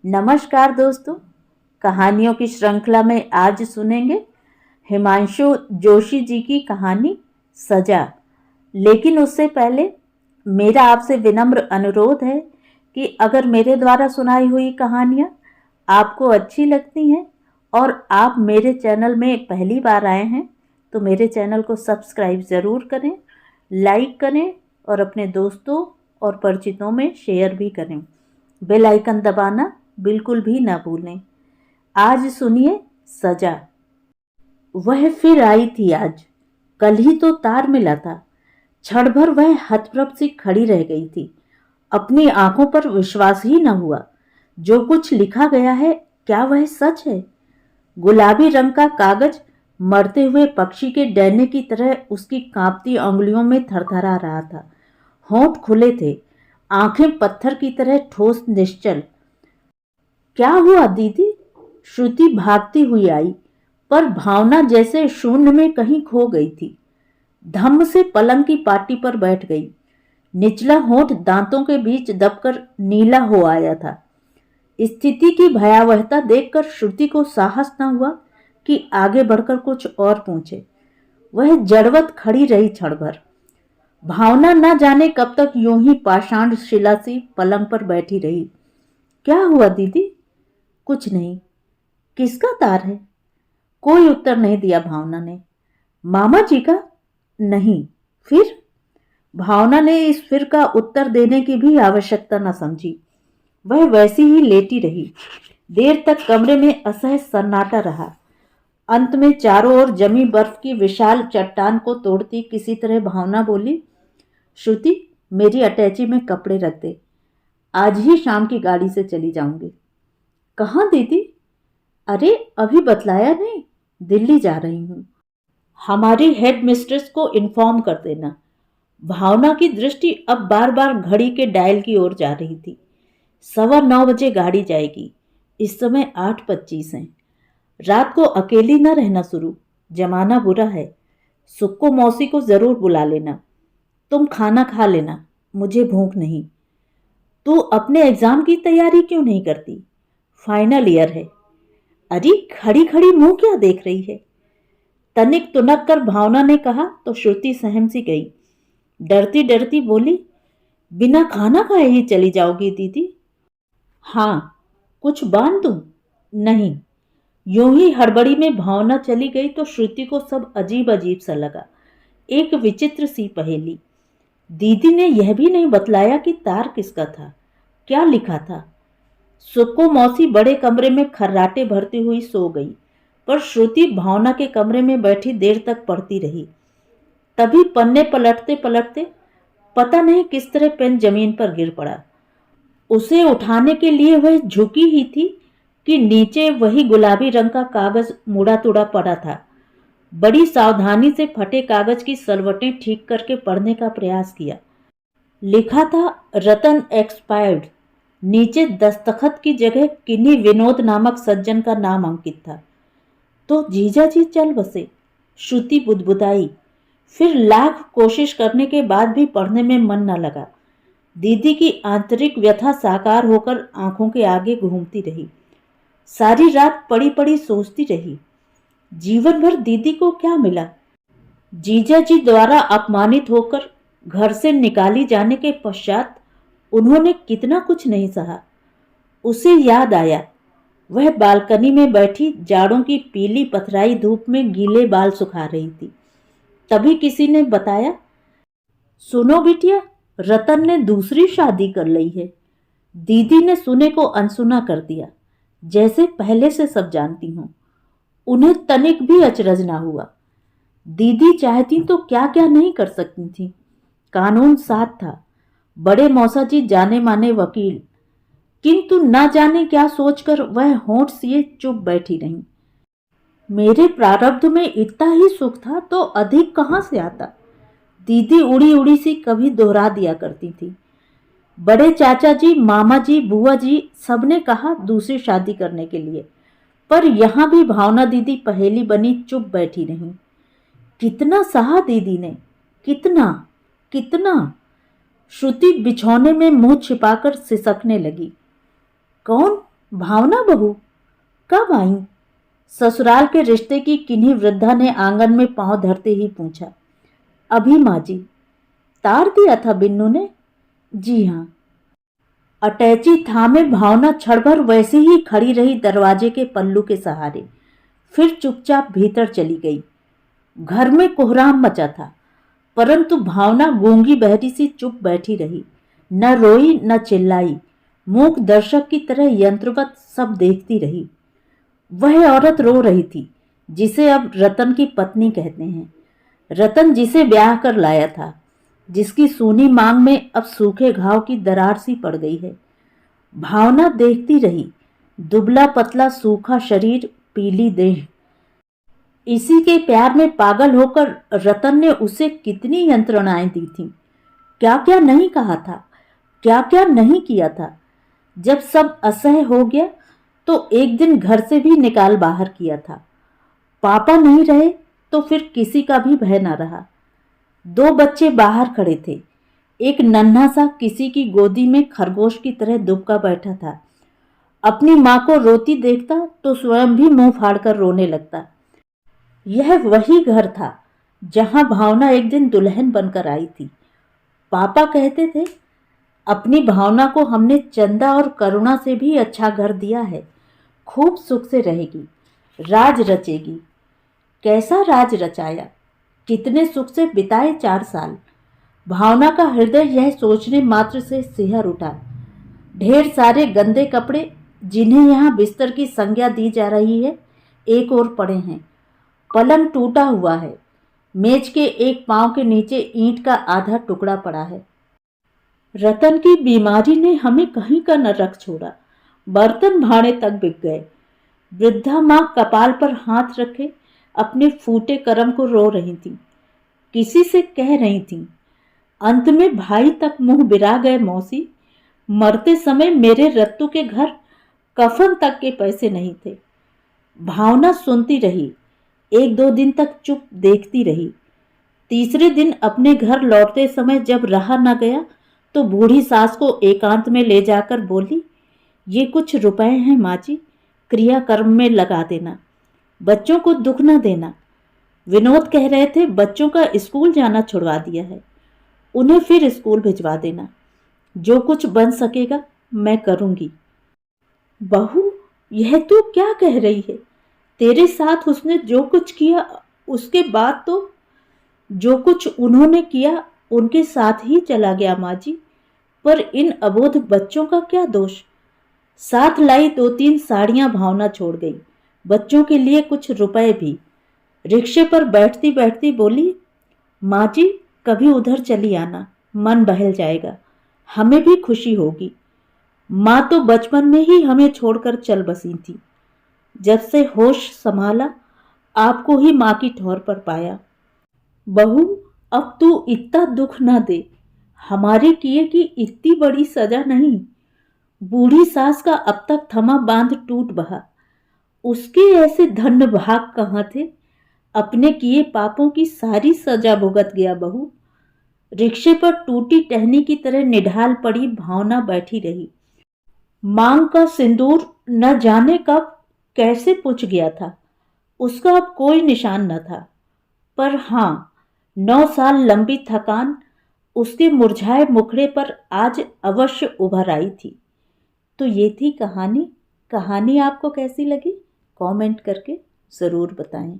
नमस्कार दोस्तों। कहानियों की श्रृंखला में आज सुनेंगे हिमांशु जोशी जी की कहानी सजा। लेकिन उससे पहले मेरा आपसे विनम्र अनुरोध है कि अगर मेरे द्वारा सुनाई हुई कहानियाँ आपको अच्छी लगती हैं और आप मेरे चैनल में पहली बार आए हैं तो मेरे चैनल को सब्सक्राइब ज़रूर करें, लाइक करें और अपने दोस्तों और परिचितों में शेयर भी करें। बेल आइकन दबाना बिल्कुल भी ना भूलें। आज सुनिए सजा। वह फिर आई थी आज। कल ही तो तार मिला था। क्षण भर वह हतप्रभ सी खड़ी रह गई थी। अपनी आंखों पर विश्वास ही न हुआ। जो कुछ लिखा गया है क्या वह सच है? गुलाबी रंग का कागज मरते हुए पक्षी के डरने की तरह उसकी कांपती उंगलियों में थरथरा रहा था। होंठ खुले थे, आंखें पत्थर की तरह ठोस निश्चल। क्या हुआ दीदी? श्रुति भागती हुई आई, पर भावना जैसे शून्य में कहीं खो गई थी। धम्म से पलंग की पाटी पर बैठ गई। निचला होंठ दांतों के बीच दबकर नीला हो आया था। स्थिति की भयावहता देखकर श्रुति को साहस न हुआ कि आगे बढ़कर कुछ और पूछे। वह जड़वत खड़ी रही क्षण भर। भावना न जाने कब तक यूं ही पाषाण शिला सी पलंग पर बैठी रही। क्या हुआ दीदी? कुछ नहीं। किसका तार है? कोई उत्तर नहीं दिया भावना ने। मामा जी का? नहीं। फिर? भावना ने इस फिर का उत्तर देने की भी आवश्यकता न समझी। वह वैसी ही लेटी रही। देर तक कमरे में असह्य सन्नाटा रहा। अंत में चारों ओर जमी बर्फ की विशाल चट्टान को तोड़ती किसी तरह भावना बोली, श्रुति, मेरी अटैची में कपड़े रख दे। आज ही शाम की गाड़ी से चली जाऊंगी। कहाँ दीदी? अरे अभी बतलाया नहीं, दिल्ली जा रही हूँ। हमारी हेड मिस्ट्रेस को इन्फॉर्म कर देना। भावना की दृष्टि अब बार बार घड़ी के डायल की ओर जा रही थी। 9:15 बजे गाड़ी जाएगी। इस समय 8:25 हैं। रात को अकेली न रहना शुरू, जमाना बुरा है। सुक्को मौसी को जरूर बुला लेना। तुम खाना खा लेना, मुझे भूख नहीं। तू अपने एग्जाम की तैयारी क्यों नहीं करती? फाइनल ईयर है। अरे खड़ी खड़ी मुंह क्या देख रही है? तनिक तुनक कर भावना ने कहा तो श्रुति सहम सी गई। डरती डरती बोली, बिना खाना खाए ही चली जाओगी दीदी? हाँ। कुछ बांध दूं? नहीं। यूं ही हड़बड़ी में भावना चली गई तो श्रुति को सब अजीब अजीब सा लगा। एक विचित्र सी पहेली। दीदी ने यह भी नहीं बतलाया कि तार किसका था, क्या लिखा था। सुक्को मौसी बड़े कमरे में खर्राटे भरती हुई सो गई, पर श्रुति भावना के कमरे में बैठी देर तक पढ़ती रही। तभी पन्ने पलटते पलटते पता नहीं किस तरह पेन जमीन पर गिर पड़ा। उसे उठाने के लिए वह झुकी ही थी कि नीचे वही गुलाबी रंग का कागज मुड़ा तुड़ा पड़ा था। बड़ी सावधानी से फटे कागज की सलवटें ठीक करके पढ़ने का प्रयास किया। लिखा था रतन एक्सपायर्ड। नीचे दस्तखत की जगह किन्हीं विनोद नामक सज्जन का नाम अंकित था। तो जीजा जी चल बसे, श्रुति बुदबुदाई। फिर लाख कोशिश करने के बाद भी पढ़ने में मन न लगा। दीदी की आंतरिक व्यथा साकार होकर आंखों के आगे घूमती रही। सारी रात पड़ी पड़ी सोचती रही, जीवन भर दीदी को क्या मिला? जीजा जी द्वारा अपमानित होकर घर से निकाली जाने के पश्चात उन्होंने कितना कुछ नहीं सहा। उसे याद आया, वह बालकनी में बैठी जाड़ों की पीली पथराई धूप में गीले बाल सुखा रही थी। तभी किसी ने बताया, सुनो बिटिया, रतन ने दूसरी शादी कर ली है। दीदी ने सुने को अनसुना कर दिया, जैसे पहले से सब जानती हूं। उन्हें तनिक भी अचरज ना हुआ। दीदी चाहती तो क्या क्या नहीं कर सकती थी। कानून साथ था, बड़े मौसा जी जाने माने वकील, किंतु न जाने क्या सोचकर वह होंठ सिए चुप बैठी रही। मेरे प्रारब्ध में इतना ही सुख था तो अधिक कहां से आता? दीदी उड़ी उड़ी सी कभी दोहरा दिया करती थी। बड़े चाचा जी, मामा जी, बुआ जी सबने कहा दूसरी शादी करने के लिए, पर यहां भी भावना दीदी पहेली बनी चुप बैठी रही। कितना सहा दीदी ने, कितना कितना। श्रुति बिछौने में मुंह छिपाकर सिसकने लगी। कौन? भावना बहू कब आई? ससुराल के रिश्ते की किन्हीं वृद्धा ने आंगन में पांव धरते ही पूछा। अभी माँ जी। तार दिया था बिन्नू ने? जी हाँ। अटैची थामे भावना क्षण भर वैसे ही खड़ी रही दरवाजे के पल्लू के सहारे, फिर चुपचाप भीतर चली गई। घर में कोहराम मचा था, परंतु भावना गूंगी बहरी सी चुप बैठी रही, न रोई न चिल्लाई, मूक दर्शक की तरह यंत्रवत सब देखती रही। वह औरत रो रही थी जिसे अब रतन की पत्नी कहते हैं, रतन जिसे ब्याह कर लाया था, जिसकी सूनी मांग में अब सूखे घाव की दरार सी पड़ गई है। भावना देखती रही, दुबला पतला सूखा शरीर, पीली देह। इसी के प्यार में पागल होकर रतन ने उसे कितनी यंत्रणाएं दी थीं, क्या क्या नहीं कहा था, क्या क्या नहीं किया था। जब सब असह्य हो गया तो एक दिन घर से भी निकाल बाहर किया था। पापा नहीं रहे तो फिर किसी का भी भय न रहा। 2 बच्चे बाहर खड़े थे। एक नन्हा सा किसी की गोदी में खरगोश की तरह दुबका बैठा था। अपनी माँ को रोती देखता तो स्वयं भी मुंह फाड़कर रोने लगता। यह वही घर था जहां भावना एक दिन दुल्हन बनकर आई थी। पापा कहते थे, अपनी भावना को हमने चंदा और करुणा से भी अच्छा घर दिया है, खूब सुख से रहेगी, राज रचेगी। कैसा राज रचाया, कितने सुख से बिताए 4 साल। भावना का हृदय यह सोचने मात्र से सिहर उठा। ढेर सारे गंदे कपड़े जिन्हें यहाँ बिस्तर की संज्ञा दी जा रही है, एक ओर पड़े हैं। पलंग टूटा हुआ है। मेज के एक पांव के नीचे ईंट का आधा टुकड़ा पड़ा है। रतन की बीमारी ने हमें कहीं का न रख छोड़ा। बर्तन भाड़े तक बिक गए। वृद्धा माँ कपाल पर हाथ रखे अपने फूटे कर्म को रो रही थी, किसी से कह रही थी। अंत में भाई तक मुंह बिरा गए। मौसी, मरते समय मेरे रत्तू के घर कफन तक के पैसे नहीं थे। भावना सुनती रही, 1-2 दिन तक चुप देखती रही। तीसरे दिन अपने घर लौटते समय जब रहा न गया तो बूढ़ी सास को एकांत में ले जाकर बोली, ये कुछ रुपए हैं माँ जी, क्रियाकर्म में लगा देना, बच्चों को दुख न देना। विनोद कह रहे थे बच्चों का स्कूल जाना छुड़वा दिया है, उन्हें फिर स्कूल भिजवा देना। जो कुछ बन सकेगा मैं करूंगी। बहू, यह तू क्या कह रही है? तेरे साथ उसने जो कुछ किया, उसके बाद तो जो कुछ उन्होंने किया उनके साथ ही चला गया माँ जी। पर इन अबोध बच्चों का क्या दोष? साथ लाई 2-3 साड़ियां भावना छोड़ गई, बच्चों के लिए कुछ रुपए भी। रिक्शे पर बैठती बैठती बोली, माँ जी कभी उधर चली आना, मन बहल जाएगा, हमें भी खुशी होगी। माँ तो बचपन में ही हमें छोड़कर चल बसी थी। जब से होश संभाला आपको ही माँ की ठौर पर पाया। बहू, अब तू इतना दुख ना दे, हमारे किए की इतनी बड़ी सजा नहीं। बूढ़ी सास का अब तक थमा बांध टूट बहा, उसके ऐसे धन्य भाग कहाँ थे? अपने किए पापों की सारी सजा भुगत गया। बहू, रिक्शे पर टूटी टहनी की तरह निढाल पड़ी भावना बैठी रही। मांग का सिंदूर न जाने कब कैसे पुछ गया था, उसका अब कोई निशान न था। पर हाँ, 9 साल लंबी थकान उसके मुरझाए मुखड़े पर आज अवश्य उभर आई थी। तो ये थी कहानी। कहानी आपको कैसी लगी कमेंट करके ज़रूर बताएं।